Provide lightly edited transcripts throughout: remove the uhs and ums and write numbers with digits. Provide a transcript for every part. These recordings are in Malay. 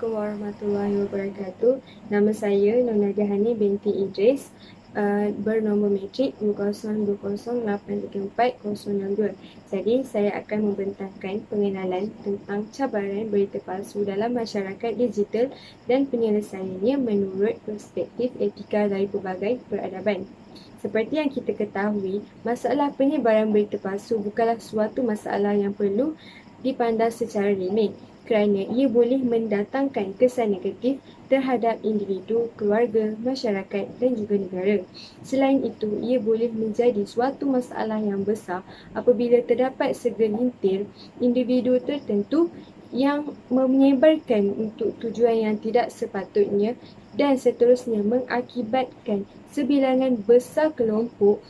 Assalamualaikum warahmatullahi wabarakatuh. Nama saya Nona Jahani binti Idris, bernombor matrik 2020834062. Jadi, saya akan membentangkan pengenalan tentang cabaran berita palsu dalam masyarakat digital dan penyelesaiannya menurut perspektif etika dari pelbagai peradaban. Seperti yang kita ketahui, masalah penyebaran berita palsu bukanlah suatu masalah yang perlu dipandang secara remeh, kerana ia boleh mendatangkan kesan negatif terhadap individu, keluarga, masyarakat dan juga negara. Selain itu, ia boleh menjadi suatu masalah yang besar apabila terdapat segelintir individu tertentu yang menyebarkan untuk tujuan yang tidak sepatutnya dan seterusnya mengakibatkan sebilangan besar kelompok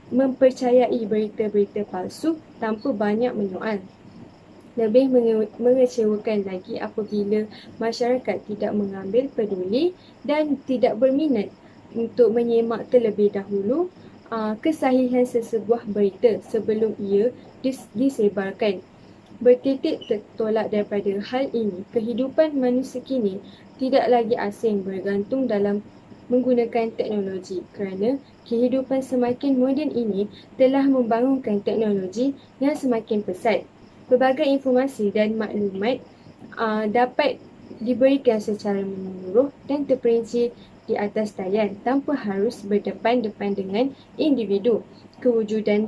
mempercayai berita-berita palsu tanpa banyak menyoal. Lebih mengecewakan lagi apabila masyarakat tidak mengambil peduli dan tidak berminat untuk menyemak terlebih dahulu kesahihan sesebuah berita sebelum ia disebarkan. Bertitik tertolak daripada hal ini, kehidupan manusia kini tidak lagi asing bergantung dalam menggunakan teknologi, kerana kehidupan semakin moden ini telah membangunkan teknologi yang semakin pesat. Pelbagai informasi dan maklumat dapat diberikan secara menyeluruh dan terperinci di atas talian tanpa harus berdepan-depan dengan individu. Kewujudan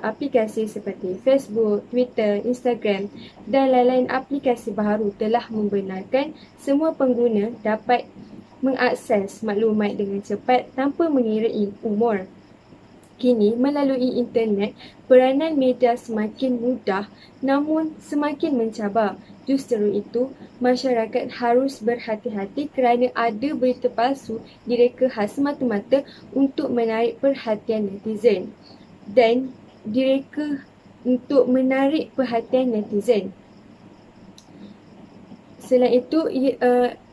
aplikasi seperti Facebook, Twitter, Instagram dan lain-lain aplikasi baharu telah membenarkan semua pengguna dapat mengakses maklumat dengan cepat tanpa mengirai umur. Kini, melalui internet, peranan media semakin mudah namun semakin mencabar. Justru itu, masyarakat harus berhati-hati kerana ada berita palsu direka khas semata-mata untuk menarik perhatian netizen dan direka untuk menarik perhatian netizen. Selain itu,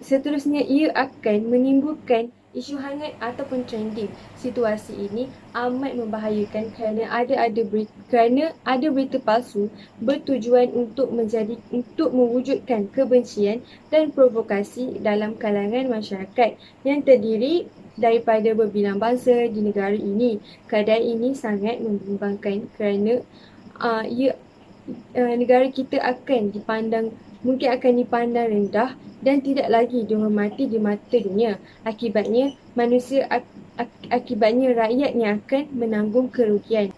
seterusnya ia akan menimbulkan isu hangat ataupun trending. Situasi ini amat membahayakan kerana ada berita palsu bertujuan untuk mewujudkan kebencian dan provokasi dalam kalangan masyarakat yang terdiri daripada berbilang bangsa di negara ini. Keadaan ini sangat membimbangkan kerana negara kita mungkin akan dipandang rendah dan tidak lagi dihormati di mata dunia. Akibatnya rakyatnya akan menanggung kerugian.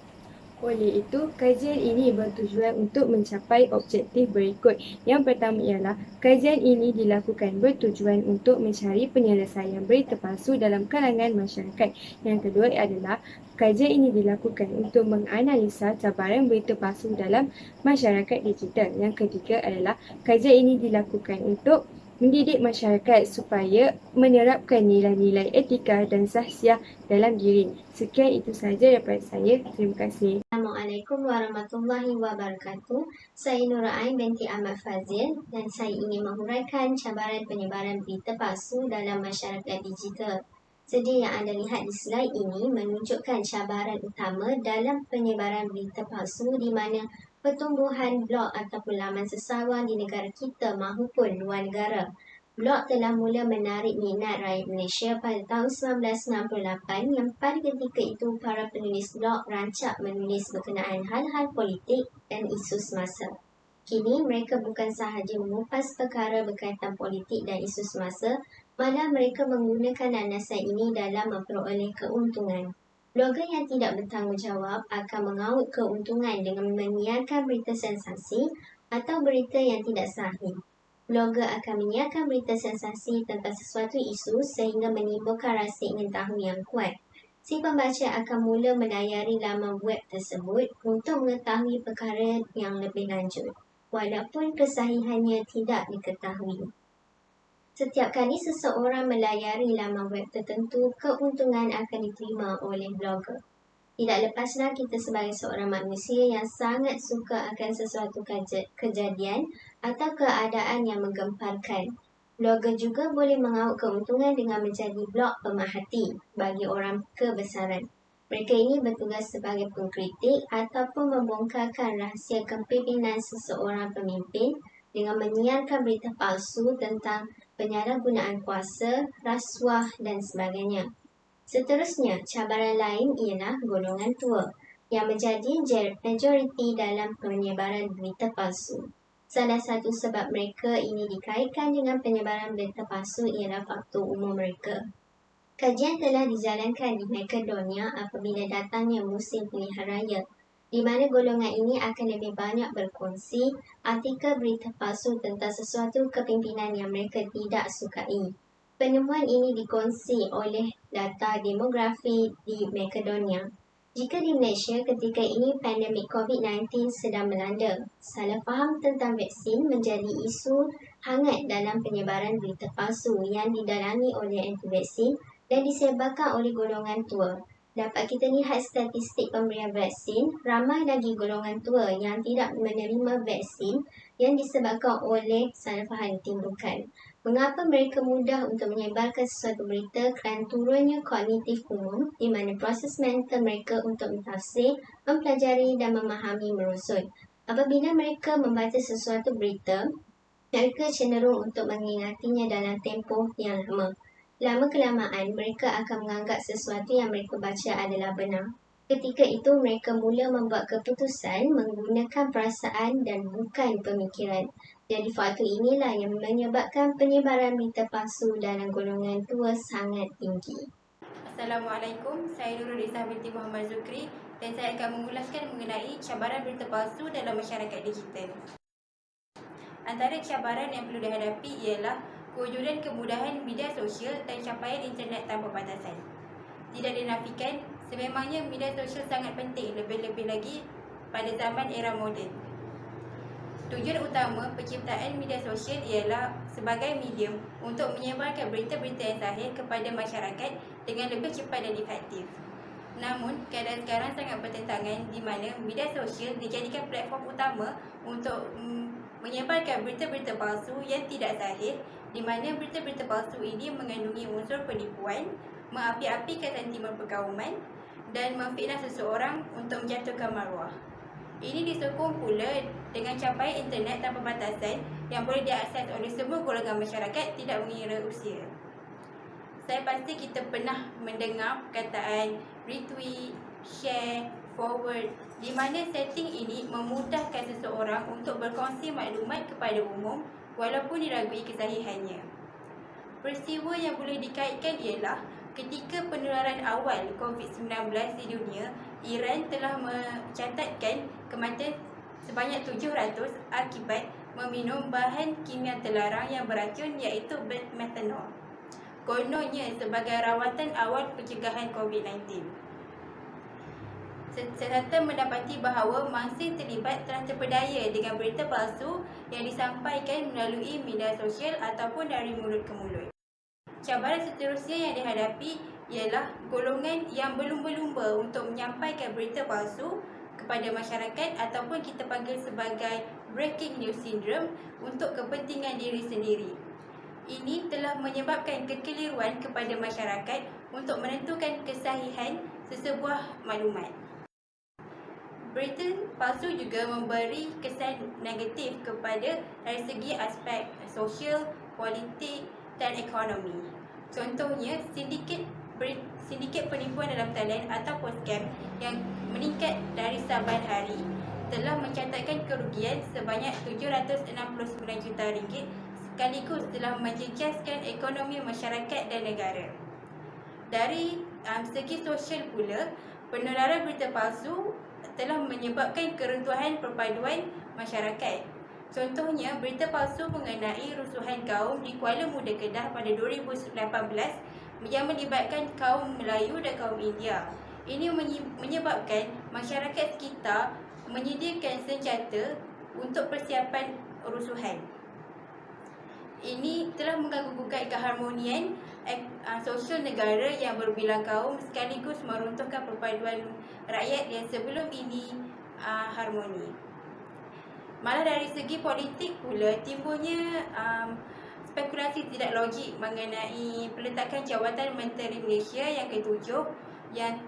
Oleh itu, kajian ini bertujuan untuk mencapai objektif berikut. Yang pertama ialah, kajian ini dilakukan bertujuan untuk mencari penyelesaian berita palsu dalam kalangan masyarakat. Yang kedua adalah, kajian ini dilakukan untuk menganalisa cabaran berita palsu dalam masyarakat digital. Yang ketiga adalah, kajian ini dilakukan untuk mendidik masyarakat supaya menerapkan nilai-nilai etika dan sahsiah dalam diri. Sekian itu sahaja daripada saya. Terima kasih. Assalamualaikum warahmatullahi wabarakatuh. Saya Nura Ain binti Ahmad Fazil dan saya ingin menghuraikan cabaran penyebaran berita palsu dalam masyarakat digital. Sedia yang anda lihat di slide ini menunjukkan cabaran utama dalam penyebaran berita palsu di mana pertumbuhan blog ataupun laman sesawan di negara kita maupun luar negara. Blog telah mula menarik minat rakyat Malaysia pada tahun 1998 yang pada ketika itu para penulis blog rancak menulis berkenaan hal-hal politik dan isu semasa. Kini mereka bukan sahaja mengupas perkara berkaitan politik dan isu semasa, malah mereka menggunakan landasan ini dalam memperoleh keuntungan. Blogger yang tidak bertanggungjawab akan mengaut keuntungan dengan menyiarkan berita sensasi atau berita yang tidak sahih. Blogger akan menyiarkan berita sensasi tentang sesuatu isu sehingga menimbulkan rasa ingin tahu yang kuat. Si pembaca akan mula melayari laman web tersebut untuk mengetahui perkara yang lebih lanjut, walaupun kesahihannya tidak diketahui. Setiap kali seseorang melayari laman web tertentu, keuntungan akan diterima oleh blogger. Tidak lepaslah kita sebagai seorang manusia yang sangat suka akan sesuatu kejadian atau keadaan yang menggemparkan. Blogger juga boleh mengaut keuntungan dengan menjadi blog pemerhati bagi orang kebesaran. Mereka ini bertugas sebagai pengkritik ataupun membongkarkan rahsia kepimpinan seseorang pemimpin dengan menyiarkan berita palsu tentang penyalahgunaan kuasa, rasuah dan sebagainya. Seterusnya, cabaran lain ialah golongan tua yang menjadi majoriti dalam penyebaran berita palsu. Salah satu sebab mereka ini dikaitkan dengan penyebaran berita palsu ialah faktor umur mereka. Kajian telah dijalankan di Makedonia apabila datangnya musim pilihan raya, di mana golongan ini akan lebih banyak berkongsi artikel berita palsu tentang sesuatu kepimpinan yang mereka tidak sukai. Penemuan ini dikongsi oleh data demografi di Makedonia. Jika di Malaysia ketika ini pandemik COVID-19 sedang melanda, salah faham tentang vaksin menjadi isu hangat dalam penyebaran berita palsu yang didalangi oleh anti-vaksin dan disebarkan oleh golongan tua. Dapat kita lihat statistik pemberian vaksin, ramai lagi golongan tua yang tidak menerima vaksin yang disebabkan oleh salah faham ditimbulkan. Mengapa mereka mudah untuk menyebarkan sesuatu berita kerana turunnya kognitif umum di mana proses mental mereka untuk mentafsir, mempelajari dan memahami merosot. Apabila mereka membaca sesuatu berita, mereka cenderung untuk mengingatinya dalam tempoh yang lama. Lama-kelamaan, mereka akan menganggap sesuatu yang mereka baca adalah benar. Ketika itu, mereka mula membuat keputusan menggunakan perasaan dan bukan pemikiran. Jadi faktor inilah yang menyebabkan penyebaran berita palsu dalam golongan tua sangat tinggi. Assalamualaikum, saya Nurul Izzah binti Muhammad Zukri dan saya akan mengulaskan mengenai cabaran berita palsu dalam masyarakat digital. Antara cabaran yang perlu dihadapi ialah kewujudan kemudahan media sosial dan capaian internet tanpa batasan. Tidak dinafikan, sememangnya media sosial sangat penting, lebih-lebih lagi pada zaman era moden. Tujuan utama penciptaan media sosial ialah sebagai medium untuk menyebarkan berita-berita yang sahih kepada masyarakat dengan lebih cepat dan efektif. Namun, keadaan sekarang sangat bertentangan di mana media sosial dijadikan platform utama untuk menyebarkan berita-berita palsu yang tidak sahih, di mana berita-berita palsu ini mengandungi unsur penipuan, mengapi-apikan sentimen perkauman dan memfitnah seseorang untuk menjatuhkan maruah. Ini disokong pula dengan capaian internet tanpa batasan yang boleh diakses oleh semua golongan masyarakat tidak mengira usia. Saya pasti kita pernah mendengar perkataan retweet, share, forward, di mana setting ini memudahkan seseorang untuk berkongsi maklumat kepada umum walaupun diragui kesahihannya. Peristiwa yang boleh dikaitkan ialah ketika penularan awal COVID-19 di dunia, Iran telah mencatatkan kematian sebanyak 700 akibat meminum bahan kimia terlarang yang beracun iaitu methanol. Kononnya sebagai rawatan awal pencegahan COVID-19. Serta mendapati bahawa mangsa terlibat telah terpedaya dengan berita palsu yang disampaikan melalui media sosial ataupun dari mulut ke mulut. Cabaran seterusnya yang dihadapi ialah golongan yang berlumba-lumba untuk menyampaikan berita palsu kepada masyarakat ataupun kita panggil sebagai breaking news syndrome untuk kepentingan diri sendiri. Ini telah menyebabkan kekeliruan kepada masyarakat untuk menentukan kesahihan sesebuah maklumat. Berita palsu juga memberi kesan negatif kepada dari segi aspek sosial, politik dan ekonomi. Contohnya, sindiket penipuan dalam talian ataupun scam yang meningkat dari saban hari telah mencatatkan kerugian sebanyak 769 juta ringgit sekaligus telah menjejaskan ekonomi masyarakat dan negara. Dari segi sosial pula, penularan berita palsu telah menyebabkan keruntuhan perpaduan masyarakat. Contohnya, berita palsu mengenai rusuhan kaum di Kuala Muda Kedah pada 2018 yang melibatkan kaum Melayu dan kaum India. Ini menyebabkan masyarakat sekitar menyediakan senjata untuk persiapan rusuhan. Ini telah mengganggu-gugat keharmonian sosial negara yang berbilang kaum sekaligus meruntuhkan perpaduan rakyat yang sebelum ini harmoni. Malah dari segi politik pula timbulnya spekulasi tidak logik mengenai peletakan jawatan Menteri Malaysia yang ketujuh yang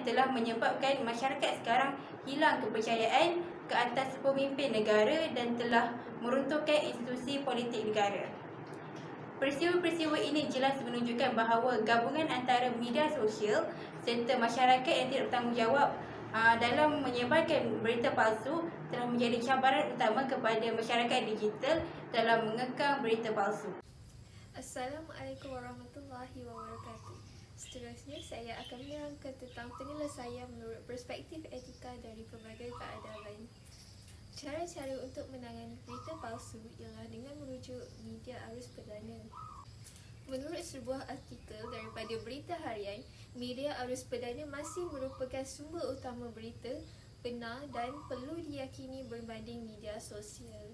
telah menyebabkan masyarakat sekarang hilang kepercayaan ke atas pemimpin negara dan telah meruntuhkan institusi politik negara. Peristiwa-peristiwa ini jelas menunjukkan bahawa gabungan antara media sosial serta masyarakat yang tidak bertanggungjawab dalam menyebarkan berita palsu telah menjadi cabaran utama kepada masyarakat digital dalam mengekang berita palsu. Assalamualaikum warahmatullahi wabarakatuh. Seterusnya, saya akan menerangkan tentang penyelesaian menurut perspektif etika dari pelbagai keadaban. Cara-cara untuk menangani berita palsu ialah dengan merujuk media arus perdana. Menurut sebuah artikel daripada Berita Harian, media arus perdana masih merupakan sumber utama berita benar dan perlu diyakini berbanding media sosial.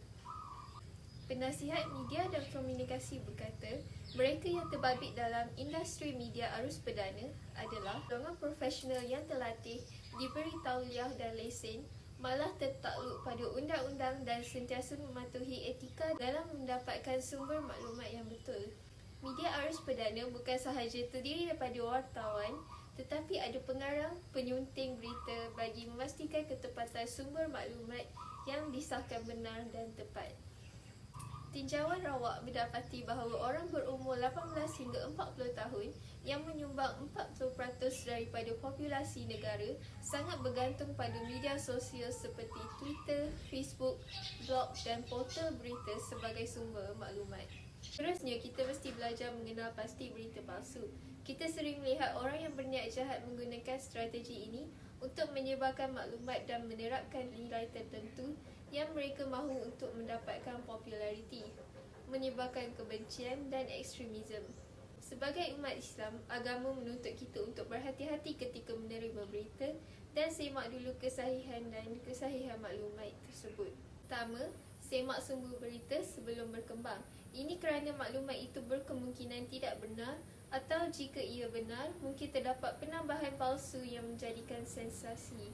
Penasihat Media dan Komunikasi berkata, mereka yang terbabit dalam industri media arus perdana adalah golongan profesional yang terlatih, diberi tauliah dan lesen, malah tertakluk pada undang-undang dan sentiasa mematuhi etika dalam mendapatkan sumber maklumat yang betul. Media arus perdana bukan sahaja terdiri daripada wartawan, tetapi ada pengarang, penyunting berita bagi memastikan ketepatan sumber maklumat yang disahkan benar dan tepat. Tinjauan rawak mendapati bahawa orang berumur 18 hingga 40 tahun yang menyumbang 40% daripada populasi negara sangat bergantung pada media sosial seperti Twitter, Facebook, blog dan portal berita sebagai sumber maklumat. Seterusnya, kita mesti belajar mengenal pasti berita palsu. Kita sering melihat orang yang berniat jahat menggunakan strategi ini untuk menyebarkan maklumat dan menerapkan nilai tertentu yang mereka mahu untuk mendapatkan populariti, menyebarkan kebencian dan ekstremisme. Sebagai umat Islam, agama menuntut kita untuk berhati-hati ketika menerima berita dan semak dulu kesahihan dan kesahihan maklumat tersebut. Pertama, semak sumber berita sebelum berkembang. Ini kerana maklumat itu berkemungkinan tidak benar atau jika ia benar, mungkin terdapat penambahan palsu yang menjadikan sensasi.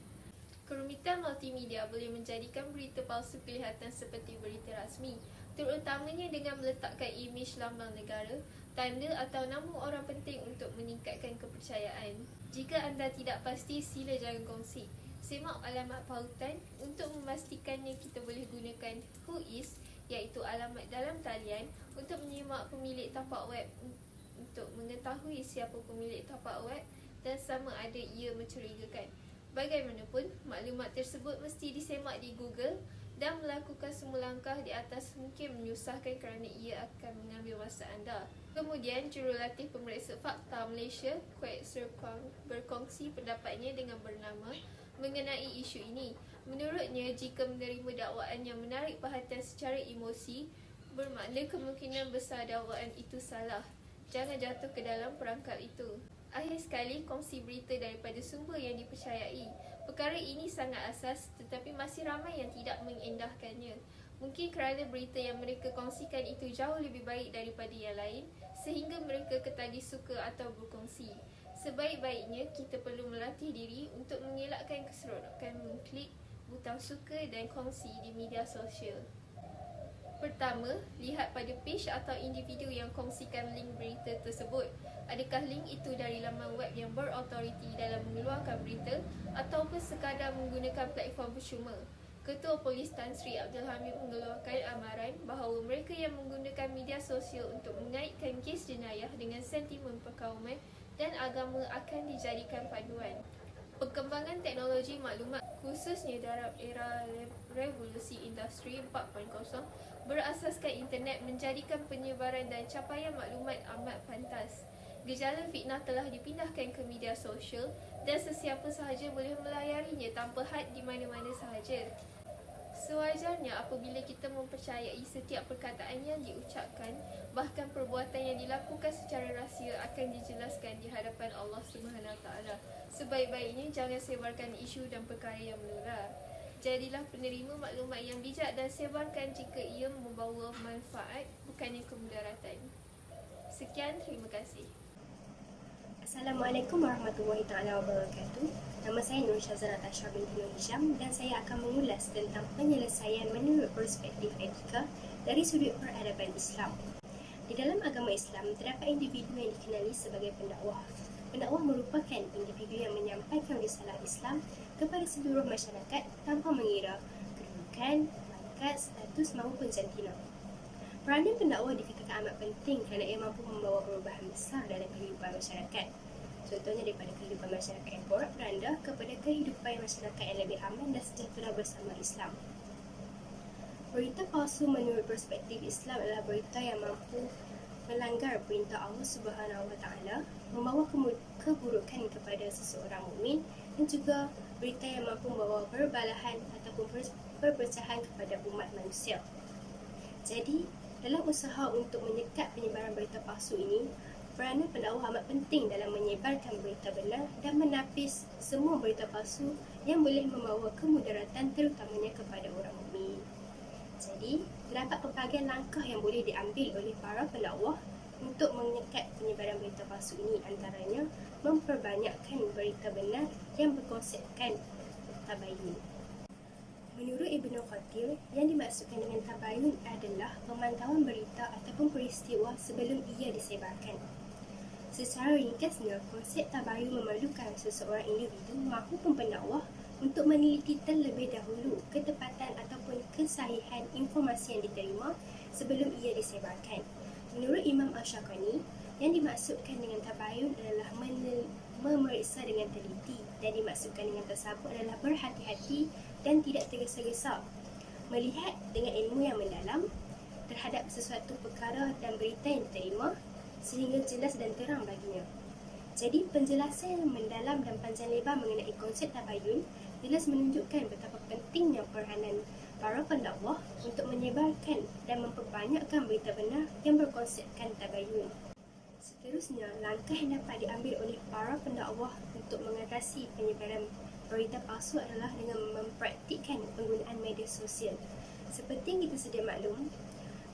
Kerumitan multimedia boleh menjadikan berita palsu kelihatan seperti berita rasmi, terutamanya dengan meletakkan imej lambang negara, tanda atau nama orang penting untuk meningkatkan kepercayaan. Jika anda tidak pasti, sila jangan kongsi. Semak alamat pautan. Untuk memastikannya, kita boleh gunakan whois, iaitu alamat dalam talian, untuk menyemak pemilik tapak web untuk mengetahui siapa pemilik tapak web dan sama ada ia mencurigakan. Bagaimanapun, maklumat tersebut mesti disemak di Google dan melakukan semua langkah di atas mungkin menyusahkan kerana ia akan mengambil masa anda. Kemudian, Jurulatih Pemeriksa Fakta Malaysia, Kuek Serkong, berkongsi pendapatnya dengan bernama mengenai isu ini. Menurutnya, jika menerima dakwaan yang menarik perhatian secara emosi, bermakna kemungkinan besar dakwaan itu salah. Jangan jatuh ke dalam perangkap itu. Akhir sekali, kongsi berita daripada sumber yang dipercayai. Perkara ini sangat asas, tetapi masih ramai yang tidak mengendahkannya. Mungkin kerana berita yang mereka kongsikan itu jauh lebih baik daripada yang lain, sehingga mereka ketagi suka atau berkongsi. Sebaik-baiknya, kita perlu melatih diri untuk mengelakkan keseronokan mengklik butang suka dan kongsi di media sosial. Pertama, lihat pada page atau individu yang kongsikan link berita tersebut. Adakah link itu dari laman web yang berautoriti dalam mengeluarkan berita ataupun sekadar menggunakan platform percuma? Ketua Polis Tan Sri Abdul Hamid mengeluarkan amaran bahawa mereka yang menggunakan media sosial untuk mengaitkan kes jenayah dengan sentimen perkauman dan agama akan dijadikan panduan. Perkembangan teknologi maklumat, khususnya dalam era revolusi industri 4.0, berasaskan internet menjadikan penyebaran dan capaian maklumat amat pantas. Gejala fitnah telah dipindahkan ke media sosial dan sesiapa sahaja boleh melayarinya tanpa had di mana-mana sahaja. Sewajarnya apabila kita mempercayai setiap perkataan yang diucapkan, bahkan perbuatan yang dilakukan secara rahsia akan dijelaskan di hadapan Allah SWT. Sebaik-baiknya jangan sebarkan isu dan perkara yang menular. Jadilah penerima maklumat yang bijak dan sebarkan jika ia membawa manfaat, bukannya kemudaratan. Sekian, terima kasih. Assalamualaikum warahmatullahi taala wabarakatuh. Nama saya Nur Syazara Tasha binti Nur Hisham dan saya akan mengulas tentang penyelesaian menurut perspektif etika dari sudut peradaban Islam. Di dalam agama Islam, terdapat individu yang dikenali sebagai pendakwah. Pendakwah merupakan individu yang menyampaikan risalah Islam kepada seluruh masyarakat tanpa mengira pendidikan, pangkat, status maupun jantina. Peranan pendakwah dikatakan amat penting kerana ia mampu membawa perubahan besar dalam kehidupan masyarakat. Contohnya daripada kehidupan masyarakat yang porak-poranda kepada kehidupan masyarakat yang lebih aman dan sejahtera bersama Islam. Berita palsu menurut perspektif Islam adalah berita yang mampu melanggar perintah Allah Subhanahu Wa Taala, membawa keburukan kepada seseorang mukmin dan juga berita yang mampu membawa perbalahan ataupun perpecahan kepada umat manusia. Jadi, dalam usaha untuk menyekat penyebaran berita palsu ini, peranan pendakwah amat penting dalam menyebarkan berita benar dan menapis semua berita palsu yang boleh membawa kemudaratan terutamanya kepada orang mukmin. Jadi, terdapat pelbagai langkah yang boleh diambil oleh para pendakwah untuk menyekat penyebaran berita palsu ini, antaranya memperbanyakkan berita benar yang berkonsepkan tabayun. Menurut Ibn Qatil, yang dimaksudkan dengan tabayun adalah pemantauan berita ataupun peristiwa sebelum ia disebarkan. Secara ringkasnya, konsep tabayun memerlukan seseorang individu maupun pendakwah untuk meneliti terlebih dahulu ketepatan ataupun kesahihan informasi yang diterima sebelum ia disebarkan. Menurut Imam Ash-Shawkani, yang dimaksudkan dengan tabayun adalah memeriksa dengan teliti, dan dimaksudkan dengan tasabbuh adalah berhati-hati dan tidak tergesa-gesa, melihat dengan ilmu yang mendalam terhadap sesuatu perkara dan berita yang diterima sehingga jelas dan terang baginya. Jadi, penjelasan yang mendalam dan panjang lebar mengenai konsep tabayun jelas menunjukkan betapa pentingnya peranan para pendakwah untuk menyebarkan dan memperbanyakkan berita benar yang berkonsepkan tabayun. Seterusnya, langkah yang dapat diambil oleh para pendakwah untuk mengatasi penyebaran berita palsu adalah dengan mempraktikkan penggunaan media sosial. Seperti yang kita sedia maklum,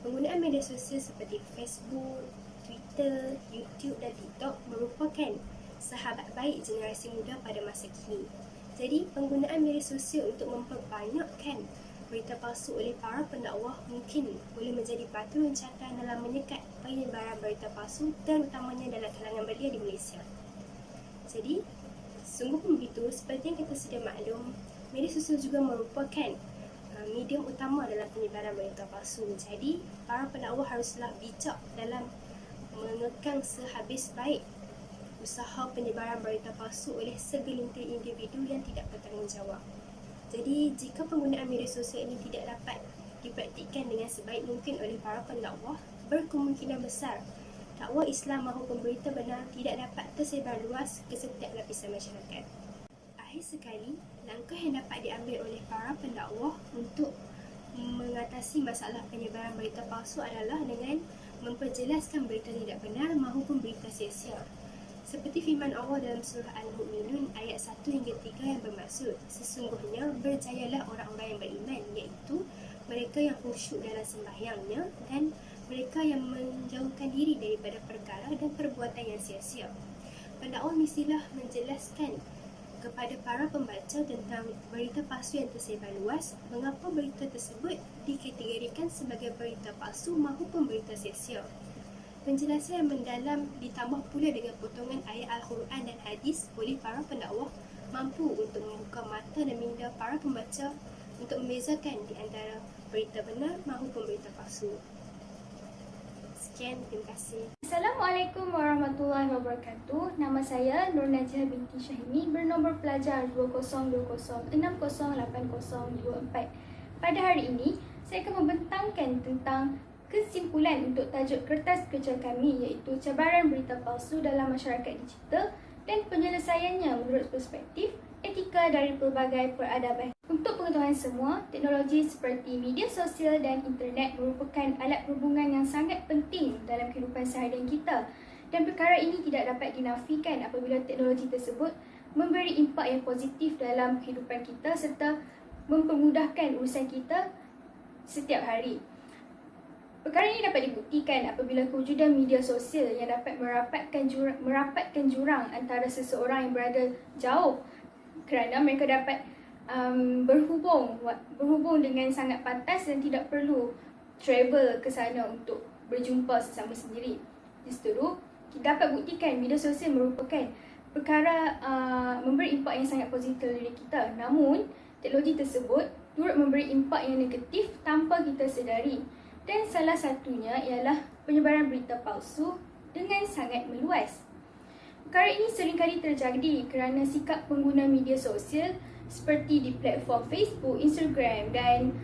penggunaan media sosial seperti Facebook, Twitter, YouTube dan TikTok merupakan sahabat baik generasi muda pada masa kini. Jadi, penggunaan media sosial untuk memperbanyakkan berita palsu oleh para pendakwah mungkin boleh menjadi batu loncatan dalam menyekat penyebaran berita palsu, terutamanya dalam kalangan belia di Malaysia. Jadi, sungguh pun begitu, seperti yang kita sedia maklum, media sosial juga merupakan medium utama dalam penyebaran berita palsu. Jadi, para pendakwah haruslah bijak dalam mengekang sehabis baik usaha penyebaran berita palsu oleh segelintir individu yang tidak bertanggungjawab. Jadi, jika penggunaan media sosial ini tidak dapat dipraktikkan dengan sebaik mungkin oleh para pendakwah, berkemungkinan besar dakwah Islam maupun berita benar tidak dapat tersebar luas ke setiap lapisan masyarakat. Akhir sekali, langkah yang dapat diambil oleh para pendakwah untuk mengatasi masalah penyebaran berita palsu adalah dengan memperjelaskan berita tidak benar maupun berita sia-sia. Seperti firman Allah dalam surah Al-Mu'minun ayat 1 hingga 3 yang bermaksud, sesungguhnya berjayalah orang-orang yang beriman, iaitu mereka yang khusyuk dalam sembahyangnya dan mereka yang menjauhkan diri daripada perkara dan perbuatan yang sia-sia. Pendakwah mestilah menjelaskan kepada para pembaca tentang berita palsu yang tersebar luas, mengapa berita tersebut dikategorikan sebagai berita palsu maupun berita sia-sia. Penjelasan yang mendalam ditambah pula dengan potongan ayat Al-Quran dan hadis oleh para pendakwah mampu untuk membuka mata dan minda para pembaca untuk membezakan di antara berita benar maupun berita palsu. Sekian, terima kasih. Assalamualaikum warahmatullahi wabarakatuh. Nama saya Nur Najiah binti Syahimi, bernombor pelajar 2020608024. Pada hari ini, saya akan membentangkan tentang kesimpulan untuk tajuk kertas kerja kami, iaitu cabaran berita palsu dalam masyarakat digital dan penyelesaiannya menurut perspektif etika dari pelbagai peradaban. Untuk pengetahuan semua, teknologi seperti media sosial dan internet merupakan alat perhubungan yang sangat penting dalam kehidupan seharian kita, dan perkara ini tidak dapat dinafikan apabila teknologi tersebut memberi impak yang positif dalam kehidupan kita serta mempermudahkan urusan kita setiap hari. Perkara ini dapat dibuktikan apabila kewujudan media sosial yang dapat merapatkan jurang antara seseorang yang berada jauh, kerana mereka dapat berhubung dengan sangat pantas dan tidak perlu travel ke sana untuk berjumpa sesama sendiri. Di situ dapat buktikan media sosial merupakan perkara memberi impak yang sangat positif dari kita. Namun, teknologi tersebut turut memberi impak yang negatif tanpa kita sedari. Dan salah satunya ialah penyebaran berita palsu dengan sangat meluas. Perkara ini seringkali terjadi kerana sikap pengguna media sosial seperti di platform Facebook, Instagram dan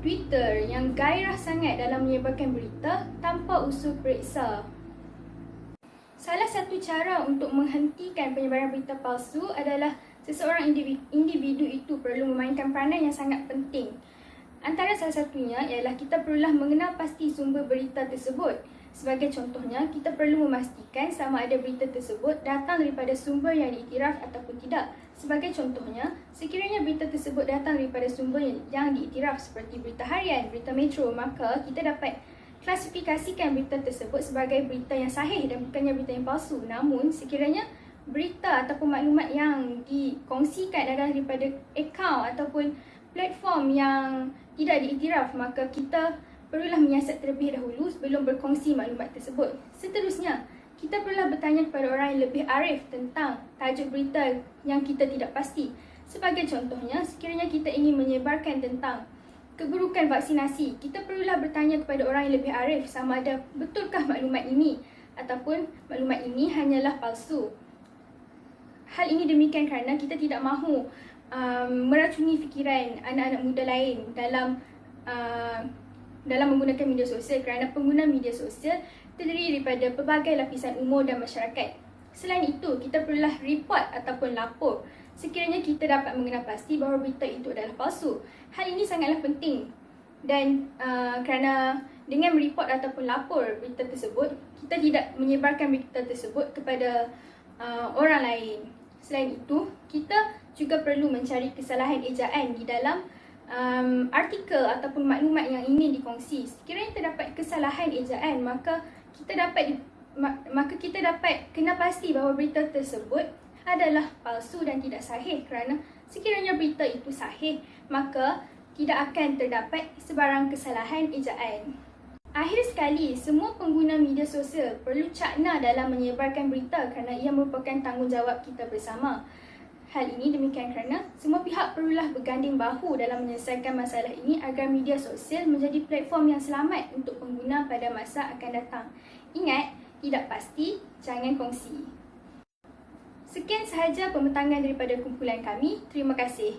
Twitter yang gairah sangat dalam menyebarkan berita tanpa usul periksa. Salah satu cara untuk menghentikan penyebaran berita palsu adalah seseorang individu itu perlu memainkan peranan yang sangat penting. Antara salah satunya ialah kita perlulah mengenal pasti sumber berita tersebut. Sebagai contohnya, kita perlu memastikan sama ada berita tersebut datang daripada sumber yang diiktiraf ataupun tidak. Sebagai contohnya, sekiranya berita tersebut datang daripada sumber yang diiktiraf seperti berita harian, berita metro, maka kita dapat klasifikasikan berita tersebut sebagai berita yang sahih dan bukannya berita yang palsu. Namun, sekiranya berita ataupun maklumat yang dikongsikan adalah daripada akaun ataupun platform yang tidak diiktiraf, maka kita perlulah menyiasat terlebih dahulu sebelum berkongsi maklumat tersebut. Seterusnya, kita perlulah bertanya kepada orang yang lebih arif tentang tajuk berita yang kita tidak pasti. Sebagai contohnya, sekiranya kita ingin menyebarkan tentang keburukan vaksinasi, kita perlulah bertanya kepada orang yang lebih arif sama ada betulkah maklumat ini ataupun maklumat ini hanyalah palsu. Hal ini demikian kerana kita tidak mahu meracuni fikiran anak-anak muda lain dalam menggunakan media sosial kerana pengguna media sosial terdiri daripada pelbagai lapisan umur dan masyarakat. Selain itu, kita perlulah report ataupun lapor sekiranya kita dapat mengenal pasti bahawa berita itu adalah palsu. Hal ini sangatlah penting dan kerana dengan mereport ataupun lapor berita tersebut, kita tidak menyebarkan berita tersebut kepada orang lain. Selain itu, kita juga perlu mencari kesalahan ejaan di dalam artikel ataupun maklumat yang ingin dikongsi. Sekiranya terdapat kesalahan ejaan, maka kita dapat kenal pasti bahawa berita tersebut adalah palsu dan tidak sahih kerana sekiranya berita itu sahih, maka tidak akan terdapat sebarang kesalahan ejaan. Akhir sekali, semua pengguna media sosial perlu cakna dalam menyebarkan berita kerana ia merupakan tanggungjawab kita bersama. Hal ini demikian kerana semua pihak perlulah berganding bahu dalam menyelesaikan masalah ini agar media sosial menjadi platform yang selamat untuk pengguna pada masa akan datang. Ingat, tidak pasti, jangan kongsi. Sekian sahaja pembentangan daripada kumpulan kami. Terima kasih.